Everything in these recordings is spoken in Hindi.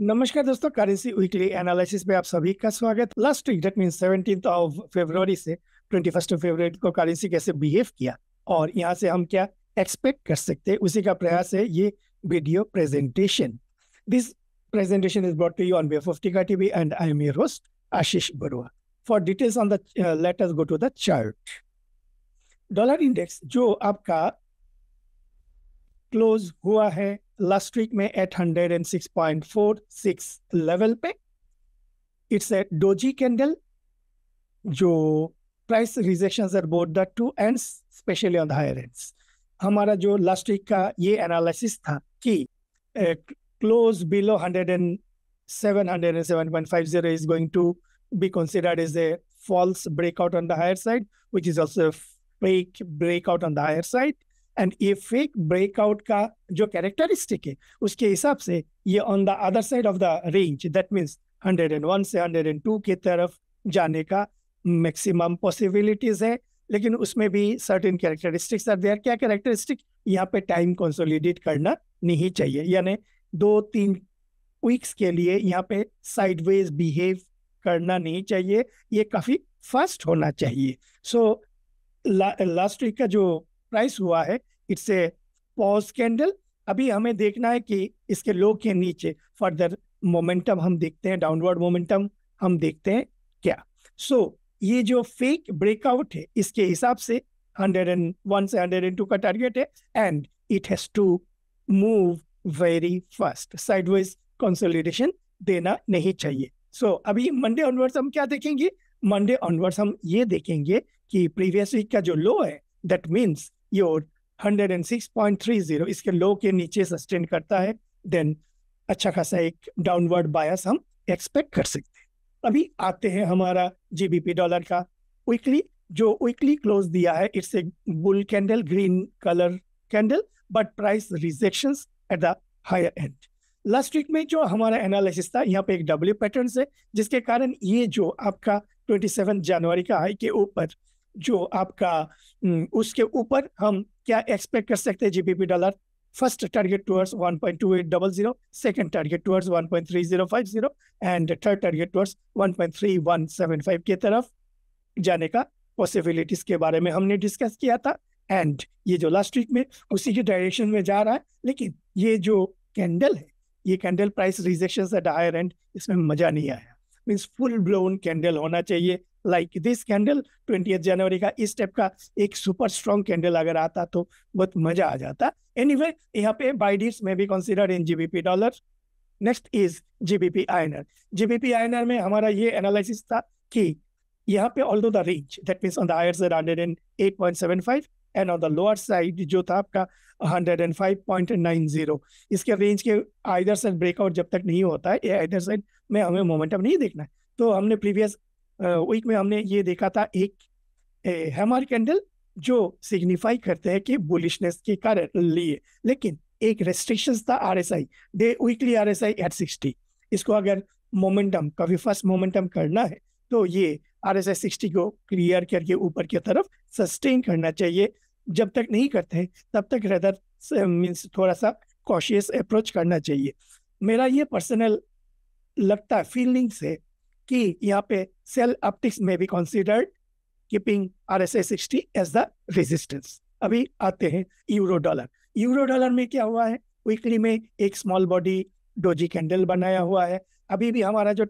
नमस्कार दोस्तों, करेंसी वीकली एनालिसिस में आप सभी का स्वागत। Last week that means 17th of February से 21st ऑफ फरवरी को करेंसी कैसे बिहेव किया और यहाँ से हम क्या एक्सपेक्ट कर सकते हैं, उसी का प्रयास है ये video presentation. This presentation is brought to you on behalf of Tika TV and I am your host Ashish Barua. For details on the let us go to the chart. Dollar index जो आपका क्लोज हुआ है लास्ट वीक में 806.46 लेवल पे। इट्स ए डोजी कैंडल जो price rejections are both the two ends, specially on the higher ends. हमारा जो लास्ट वीक का ये एनालिसिस था कि close below 107.50 is going to be considered as a false breakout on the higher side, which is also a fake breakout on the higher side. And ये फेक ब्रेकआउट का जो कैरेक्टरिस्टिक है उसके हिसाब से ये on the other side of the range, that means 101 से 102 की तरफ जाने का मैक्सिमम पॉसिबिलिटीज है, लेकिन उसमें भी सर्टेन कैरेक्टरिस्टिक्स आर देयर। क्या कैरेक्टरिस्टिक? यहाँ पे टाइम कंसोलिडेट करना नहीं चाहिए, यानी 2-3 वीक्स के लिए यहाँ पे साइडवेज बिहेव करना नहीं चाहिए, ये काफी फास्ट होना चाहिए। सो लास्ट वीक का जो प्राइस हुआ है इट्स ए पॉज कैंडल। अभी हमें देखना है कि इसके लो के नीचे फर्दर मोमेंटम हम देखते हैं, डाउनवर्ड मोमेंटम हम देखते हैं क्या। सो ये जो फेक ब्रेकआउट है इसके हिसाब से 101 से 102 का टारगेट है and it has to move very fast, sideways consolidation देना नहीं चाहिए। सो अभी मंडे ऑनवर्ड्स हम क्या देखेंगे? मंडे ऑनवर्ड्स हम ये देखेंगे कि प्रीवियस वीक का जो लो है दैट मीन्स योर 106.30 इसके लो के नीचे सस्टेन करता है, देन अच्छा खासा एक डाउनवर्ड बायस हम एक्सपेक्ट कर सकते हैं। अभी आते हैं हमारा जीबीपी डॉलर का वीकली। जो वीकली क्लोज दिया है it's a bull candle, green colour candle, but price rejections at the higher end. Last week में जो हमारा एनालिसिस था यहाँ पे एक डब्ल्यू पैटर्न है, जिसके कारण ये जो आपका 27 जनवरी का हाई के ऊपर जो आपका उसके ऊपर हम क्या एक्सपेक्ट कर सकते हैं GBP dollar? First target towards 1.2800, second target towards 1.3050 and third target towards 1.3175 की तरफ जाने का पॉसिबिलिटीज के बारे में हमने डिस्कस किया था। एंड ये जो लास्ट वीक में उसी की डायरेक्शन में जा रहा है, लेकिन ये जो कैंडल है ये candle price rejection at higher end, इसमें मजा नहीं आया। मीन्स फुल ब्लोन कैंडल होना चाहिए लाइक दिस कैंडल 20 जनवरी का। इस टाइप का एक सुपर स्ट्रॉन्ग कैंडल अगर आता तो बहुत मजा आ जाता। एनीवे यहाँ पे बाय डिप्स में भी consider in GBP dollar. Next is GBP INR. GBP INR में हमारा ये एनालिसिस था कि यहाँ पे although the range that means on the higher side 108.75 and on the lower side जो था आपका 105.90, इसके रेंज के आइदर साइड ब्रेकआउट जब तक नहीं होता है, आइदर साइड में हमें मोमेंटम नहीं देखना है। तो हमने प्रीवियस वीक में हमने ये देखा था एक हैमर कैंडल जो सिग्निफाई करते हैं कि बुलिशनेस के कारण लिए, लेकिन एक रेस्ट्रिक्शंस था RSI, day weekly RSI at 60। इसको अगर मोमेंटम कभी फर्स्ट मोमेंटम करना है तो ये आरएसआई 60 को क्लियर करके ऊपर की तरफ सस्टेन करना चाहिए। जब तक नहीं करते हैं तब तक रेदर मीन्स थोड़ा सा कॉशियस अप्रोच करना चाहिए। मेरा ये पर्सनल लगता है फीलिंग से कि यहाँ पे सेल ऑप्टिक्स में भी considered keeping RSI 60 as the resistance. अभी आते हैं यूरो डॉलर। यूरो डॉलर में क्या हुआ है? वीकली में एक स्मॉल बॉडी डोजी कैंडल बनाया हुआ है। अभी भी हमारा जो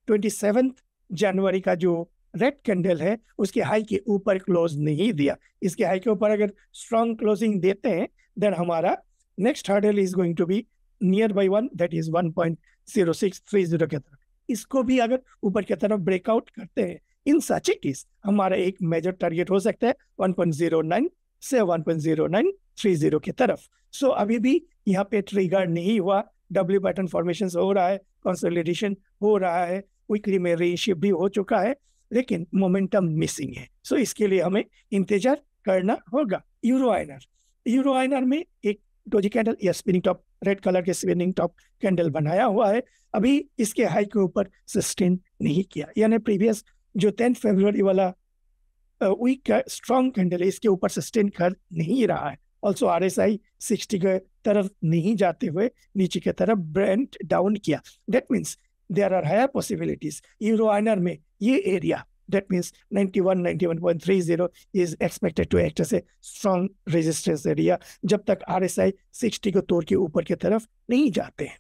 27 जनवरी का जो रेड कैंडल है उसके हाई के ऊपर क्लोज नहीं दिया। इसके हाई के ऊपर अगर स्ट्रॉन्ग क्लोजिंग देते हैं देन हमारा next hurdle is going to be nearby 1, that is 1.0630 के तरफ। इसको भी अगर ऊपर की तरफ ब्रेकआउट करते हैं इन सच इट इज, हमारा एक मेजर टारगेट हो सकता है 1.09 से 1.0930 की तरफ। सो अभी भी यहाँ पे ट्रिगर नहीं हुआ, डब्ल्यू पैटर्न फॉर्मेशन हो रहा है, कंसोलिडेशन हो रहा है, वीकली में रेंज शिफ्ट भी हो चुका है, लेकिन मोमेंटम मिसिंग है। सो इसके लिए हमें इंतजार करना होगा। यूरो आईएनआर में एक डोजी कैंडल या स्पिनिंग टॉप, रेड कलर के स्पिनिंग टॉप कैंडल बनाया हुआ है। अभी इसके हाई के ऊपर सस्टेन नहीं किया, यानी प्रीवियस जो 10 फरवरी वाला वीक का स्ट्रॉन्ग कैंडल है इसके ऊपर सस्टेन कर नहीं रहा है। ऑल्सो RSI 60 के तरफ नहीं जाते हुए नीचे की तरफ ब्रेंट डाउन किया। That means there are higher possibilities euro आइनर में ये area, that means 91.30 is expected to act as a strong resistance area जब तक RSI 60 को तोड़ के ऊपर की तरफ नहीं जाते हैं।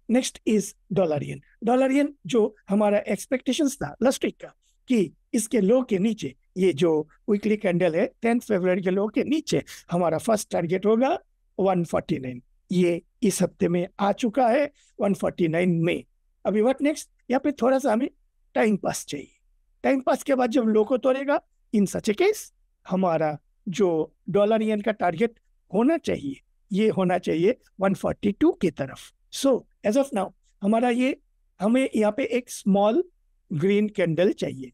Next is dollar yen. Dollar yen जो हमारा एक्सपेक्टेशंस था लास्ट वीक का कि इसके लो के नीचे, ये जो वीकली कैंडल है 10 फरवरी के लो के नीचे हमारा फर्स्ट टारगेट होगा 149। ये इस हफ्ते में आ चुका है 149 में। अभी व्हाट नेक्स्ट, यहाँ पे थोड़ा सा हमें टाइम पास चाहिए। टाइम पास के बाद जब लो को तोड़ेगा, इन सच ए केस हमारा जो डॉलर येन का टारगेट होना चाहिए, ये होना चाहिए 142 की तरफ। सो एज ऑफ नाउ हमारा ये, हमें यहाँ पे एक स्मॉल ग्रीन कैंडल चाहिए।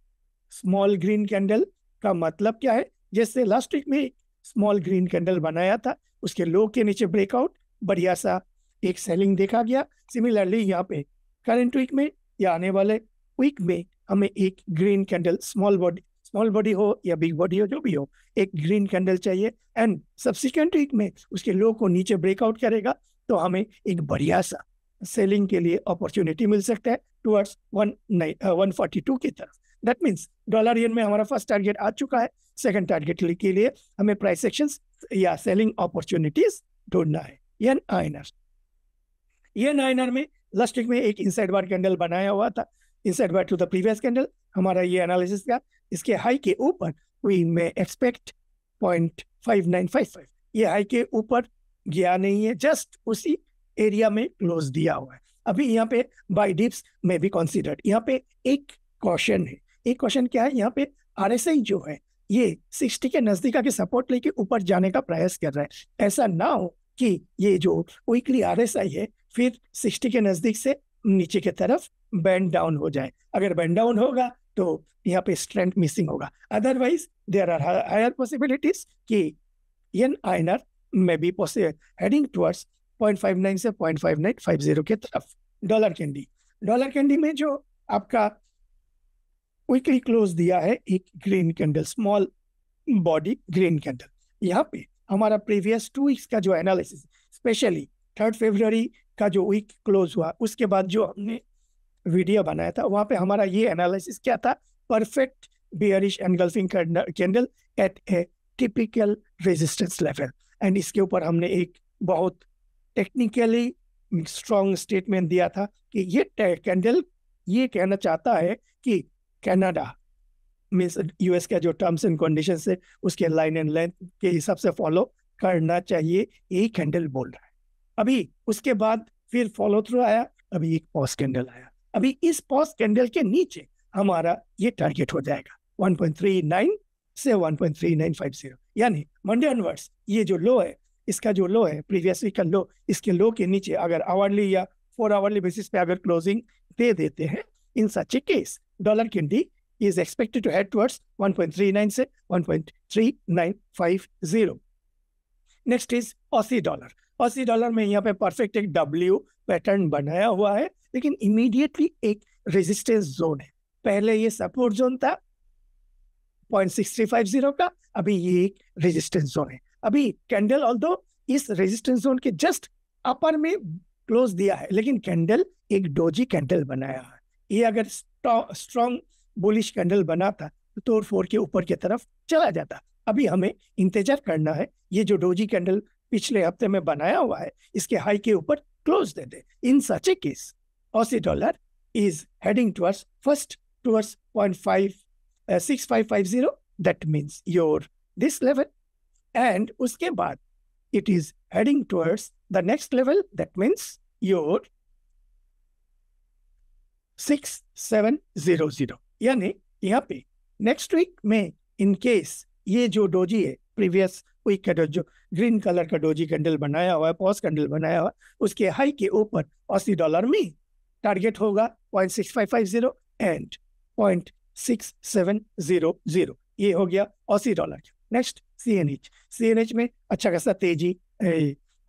स्मॉल ग्रीन कैंडल का मतलब क्या है, जैसे लास्ट वीक में स्मॉल ग्रीन कैंडल बनाया था, उसके लो के नीचे ब्रेकआउट, बढ़िया सा एक सेलिंग देखा गया। सिमिलरली यहाँ पे करंट वीक में या आने वाले वीक में हमें एक ग्रीन कैंडल, स्मॉल बॉडी हो या बिग बॉडी हो, जो भी हो, एक ग्रीन कैंडल चाहिए। एंड सब्सिक्वेंट वीक में उसके लो को नीचे ब्रेकआउट करेगा तो हमें एक बढ़िया सा सेलिंग के लिए अपॉर्चुनिटी मिल सकता है टुवर्ड्स 142 की तरफ। दैट मीन्स डॉलर येन में हमारा फर्स्ट टारगेट आ चुका है। सेकंड टारगेट के लिए हमें प्राइस एक्शंस या सेलिंग अपॉर्चुनिटीज ढूंढना है। येन आईएनआर में लास्ट वीक में एक इनसाइड बार कैंडल बनाया हुआ था, inside bar to the previous candle. हमारा ये एनालिसिस का, इसके हाई के ऊपर वी में एक्सपेक्ट 0.5955, ये हाई के ऊपर गया नहीं है, जस्ट उसी एरिया में क्लोज दिया हुआ है। अभी यहाँ पे बाय डिप्स में भी कंसीडर्ड। यहाँ पे एक क्वेश्चन है। एक क्वेश्चन क्या है, यहाँ पे RSI जो है ये 60 के नजदीक आके सपोर्ट लेके ऊपर जाने का प्रयास कर रहा है। ऐसा ना हो कि ये जो वीकली RSI है फिर 60 के नजदीक से नीचे की तरफ बैंड डाउन हो जाए। अगर बैंड डाउन होगा तो यहाँ पे स्ट्रेंथ मिसिंग होगा। Otherwise there are higher possibilities कि येन आईएनआर में भी हेडिंग टुवर्ड्स 0.59 से 0.5950 के तरफ। डॉलर कैंडी में जो आपका वीकली क्लोज दिया है एक green candle, small body green candle. यहाँ पे हमारा प्रीवियस 2 वीक्स का जो एनालिसिस, स्पेशली 3 फरवरी का जो वीक क्लोज हुआ उसके बाद जो हमने वीडियो बनाया था, वहां पे हमारा ये एनालिसिस क्या था, perfect bearish engulfing candle eight A typical resistance level. And इसके ऊपर हमने एक बहुत टेक्निकली स्ट्रॉन्ग स्टेटमेंट दिया था कि ये कैंडल ये कहना चाहता है कि कनाडा मीन्स यूएस का जो टर्म्स एंड कंडीशन है उसके लाइन एंड लेंथ के हिसाब से फॉलो करना चाहिए, यही कैंडल बोल रहा है। अभी उसके बाद फिर फॉलो थ्रू आया, अभी एक पॉज कैंडल आया। अभी इस पॉज कैंडल के नीचे हमारा ये टारगेट हो जाएगा 1.39 से 1.3950, यानी मंडे ऑनवर्ड्स ये जो लो है, इसका जो लो है प्रीवियस वीक का लो, इसके लो के नीचे अगर आवरली या 4 आवरली बेसिस पे अगर क्लोजिंग दे देते हैं, in such a case dollar कैंडी is expected to head towards 1.39 से 1.3950। Next is Aussie dollar. Aussie dollar में यहाँ पे परफेक्ट एक W पैटर्न बनाया हुआ है, लेकिन इमीडिएटली एक रेजिस्टेंस जोन है। पहले ये सपोर्ट जोन था 0.6350 का, अभी ये एक रेजिस्टेंस जोन है। अभी कैंडल ऑल्दो इस रेजिस्टेंस जोन के जस्ट अपर में क्लोज दिया है, लेकिन कैंडल एक डोजी कैंडल बनाया है। ये अगर स्ट्रॉन्ग बुलिश कैंडल बना था तो तोड़ फोड़ के ऊपर की तरफ चला जाता। अभी हमें इंतजार करना है, ये जो डोजी कैंडल पिछले हफ्ते में बनाया हुआ है इसके हाई के ऊपर close they they. In such a case Aussie dollar is heading towards first towards 0.6550, that means your this level, and उसके बाद it is heading towards the next level, that means your 6700। यानी यहाँ पे नेक्स्ट वीक में इन केस ये जो डोजी है प्रीवियस वीक का जो ग्रीन कलर का डोजी कैंडल बनाया हुआ है, पॉज कैंडल बनाया हुआ है, उसके हाई के ऊपर ऑसी डॉलर में टारगेट होगा 0.6550 एंड 0.6700। ये हो गया ऑसी डॉलर। नेक्स्ट CNH में अच्छा खासा तेजी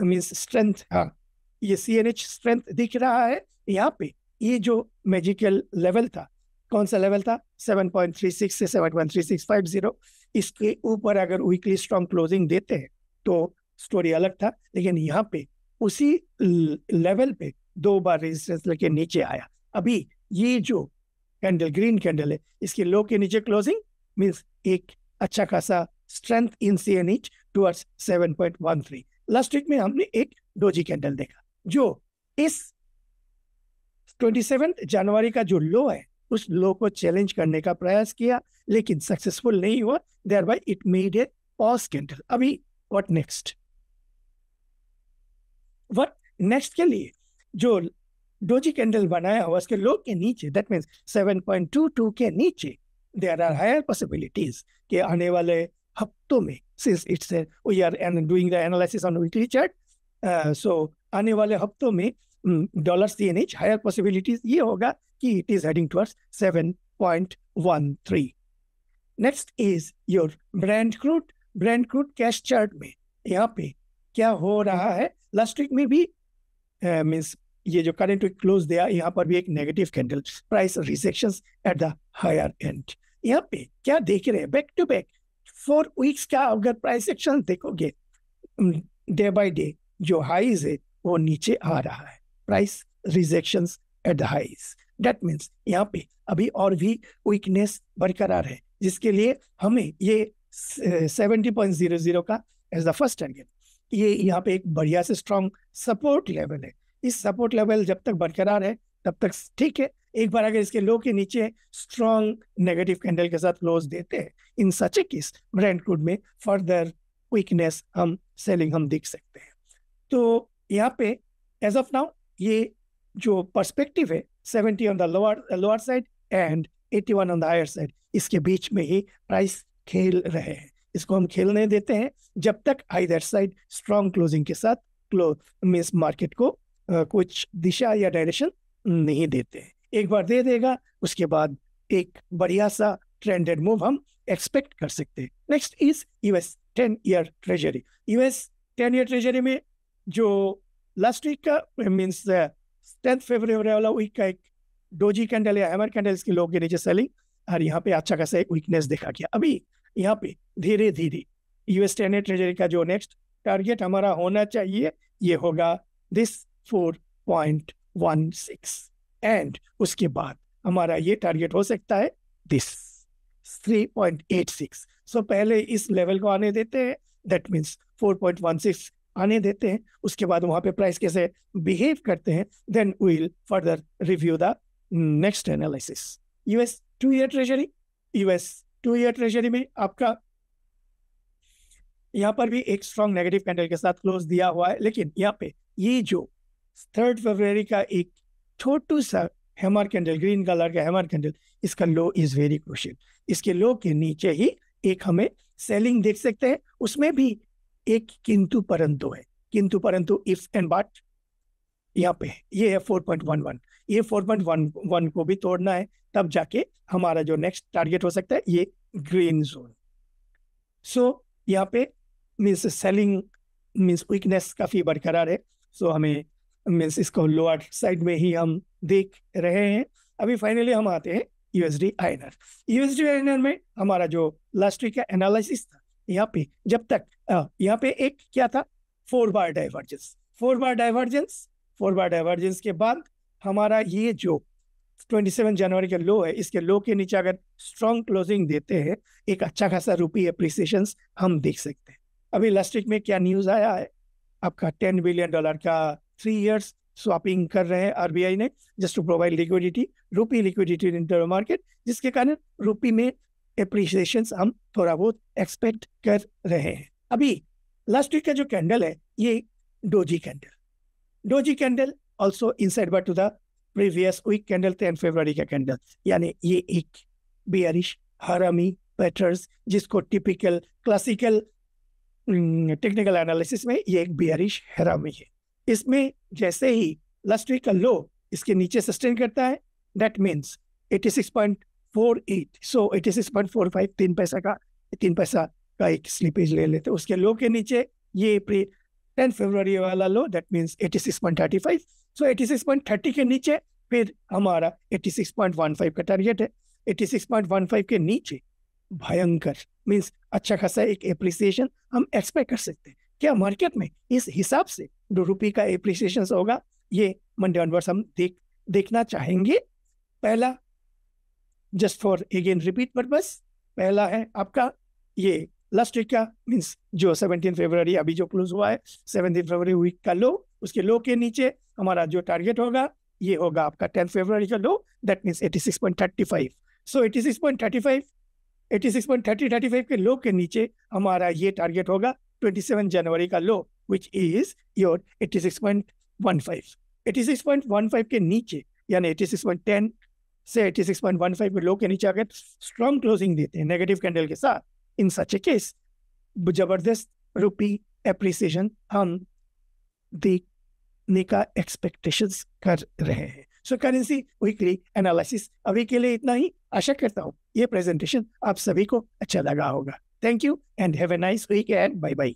मींस स्ट्रेंथ, हाँ ये CNH स्ट्रेंथ दिख रहा है यहाँ पे। ये जो मैजिकल लेवल था, कौन सा लेवल था, 7.36 से 7.3650, इसके ऊपर अगर वीकली स्ट्रॉन्ग क्लोजिंग देते हैं तो स्टोरी अलग था, लेकिन यहाँ पे उसी लेवल पे 2 बार रेजिस्टेंस लेके नीचे आया। अभी ये जो कैंडल ग्रीन कैंडल है, इसके लो के नीचे क्लोजिंग मींस एक अच्छा खासा strength in CNH towards 7.13। Last week में हमने एक डोजी कैंडल देखा जो इस 27 जनवरी का जो लो है उस लो को चैलेंज करने का प्रयास किया, लेकिन सक्सेसफुल नहीं हुआ। Thereby it made a pause candle. अभी व्हाट नेक्स्ट? व्हाट नेक्स्ट के लिए जो डोजी कैंडल बनाया हुआ उसके लो के नीचे, दैट मींस 7.22 के नीचे देयर आर हायर पॉसिबिलिटीज कि आने वाले हफ्तों में, since it's we are doing the analysis on weekly chart, so आने वाले हफ्तों में डॉलर CNH हायर पॉसिबिलिटीज ये होगा कि it is heading towards 7.13। Next is your Brent crude. Brent crude cash chart में यहाँ पे क्या हो रहा है? लास्ट वीक में भी मींस ये जो करंट वीक क्लोज दिया, यहाँ पर भी एक negative candle, price rejections at the higher end. यहाँ पे क्या देख रहे हैं? बैक टू बैक 4 वीक्स का अगर प्राइस एक्शन देखोगे, डे बाय डे जो हाईज है वो नीचे आ रहा है, price rejections at the highs. That means यहाँ पे अभी और भी वीकनेस बरकरार है, जिसके लिए हमें ये 70.00 का एज द फर्स्ट टारगेट, ये यहाँ पे एक बढ़िया से स्ट्रॉन्ग सपोर्ट लेवल है। इस सपोर्ट लेवल जब तक बरकरार है तब तक ठीक है। एक बार अगर इसके लो के नीचे स्ट्रॉन्ग नेगेटिव कैंडल के साथ क्लोज देते हैं, in such a case Brent crude में फर्दर वीकनेस हम सेलिंग हम देख सकते हैं। तो यहाँ पे एज ऑफ नाउ ये जो पर्सपेक्टिव है 70 on the lower side and 81 on the higher side, इसके बीच में ही प्राइस खेल रहे हैं। इसको हम खेलने देते हैं जब तक आइदर साइड स्ट्रॉन्ग क्लोजिंग के साथ मींस मार्केट को कुछ दिशा या डायरेक्शन नहीं देते हैं। एक बार दे देगा, उसके बाद एक बढ़िया सा ट्रेंडेड मूव हम एक्सपेक्ट कर सकते हैं। Next is US 10 year treasury. US 10 year treasury में जो लास्ट वीक का मींस 10 फरवरी वाला वीक का एक डोजी कैंडल या हैमर कैंडल इसके लो के नीचे सेलिंग, और यहाँ पे अच्छा खासा एक वीकनेस देखा गया। अभी यहाँ पे धीरे धीरे US 10 ईयर ट्रेजरी का जो नेक्स्ट टारगेट हमारा होना चाहिए ये होगा दिस 4.16 एंड उसके बाद हमारा ये टारगेट हो सकता है दिस 3.86। सो पहले इस लेवल को आने देते हैं, दैट मीन्स 4.16 आने देते हैं, उसके बाद वहां पे प्राइस कैसे बिहेव करते हैं, then we will further review the next analysis. US 2 year treasury, US 2 year treasury में आपका यहाँ पर भी एक स्ट्रॉन्ग नेगेटिव कैंडल के साथ क्लोज दिया हुआ है, लेकिन यहाँ पे ये जो 3 फरवरी का एक छोटू सा हैमर कैंडल, ग्रीन कलर का हैमर कैंडल, इसका लो इज वेरी क्रूशियल। इसके लो के नीचे ही एक हमें सेलिंग देख सकते हैं, उसमें भी एक किंतु परंतु है। किंतु परंतु इफ एंड बट यहाँ पे ये है 4.11। ये 4.11 को भी तोड़ना है, तब जाके हमारा जो नेक्स्ट टारगेट हो सकता है ये ग्रीन जोन। सो यहाँ पे मीन्स सेलिंग मीन्स वीकनेस काफी बरकरार है। सो हमें मीन्स इसको लोअर साइड में ही हम देख रहे हैं। अभी फाइनली हम आते हैं USD INR। USD INR में हमारा जो लास्ट वीक का एनालिसिस था, यहाँ पे जब तक यहाँ पे एक क्या था 4 बार डाइवर्जेंस, 4 बार डाइवर्जेंस के बाद हमारा ये जो 27 जनवरी का लो है, इसके लो के नीचे अगर स्ट्रॉन्ग क्लोजिंग देते हैं, एक अच्छा खासा रुपी एप्रिसिएशन हम देख सकते हैं। अभी लास्ट वीक में क्या न्यूज आया है, आपका $10 बिलियन का 3 इयर्स स्वैपिंग कर रहे हैं RBI ने, just to provide liquidity, rupee liquidity in the market, जिसके कारण रुपी में एप्रिसिएशन हम थोड़ा बहुत एक्सपेक्ट कर रहे हैं। अभी लास्ट वीक का जो कैंडल है ये doji candle also inside but to the previous week candle 10 फरवरी का कैंडल, यानी ये एक बेयरिश हरामी पैटर्न्स, जिसको टिपिकल क्लासिकल टेक्निकल एनालिसिस में ये एक बेयरिश हरामी है। इसमें जैसे ही लास्ट वीक का लो इसके नीचे सस्टेन करता है, दैट मीन्स 86.48, सो 86.45, 3 पैसा का एक स्लिपेज ले लेते हैं। उसके लो के नीचे ये 10 फरवरी वाला लो, दैट मीन्स 86.35, सो 86.30 के नीचे फिर हमारा 86.15 का टारगेट है। 86.15 के नीचे भयंकर मीन्स अच्छा खासा एक एप्रिसिएशन हम एक्सपेक्ट कर सकते हैं। क्या मार्केट में इस हिसाब से रुपये का एप्रिसिएशन होगा, ये मंडे ऑनवर्ड्स हम देखना चाहेंगे। पहला, just for again repeat purpose, पहला है आपका ये लास्ट वीक का, मीन्स जो 17 फरवरी अभी जो क्लोज हुआ है, 17 फरवरी वीक का लो, उसके लो के नीचे हमारा जो टारगेट होगा ये होगा आपका 10 फरवरी का लो, दैट मीन्स 86.35। सो 86.35 के लो के नीचे हमारा ये टारगेट होगा 27 जनवरी का लो, विच इज योर 86.15। 86.15 के नीचे यानी 86.10 से 86.15 के लो के नीचे अगर स्ट्रॉन्ग क्लोजिंग देते हैं नेगेटिव कैंडल के साथ, इन सच ए केस जबरदस्त रुपी एप्रिसिएशन हम देखने का एक्सपेक्टेशंस कर रहे हैं। सो करेंसी वीकली एनालिसिस अभी के लिए इतना ही। आशा करता हूँ ये प्रेजेंटेशन आप सभी को अच्छा लगा होगा। Thank you and have a nice weekend bye bye.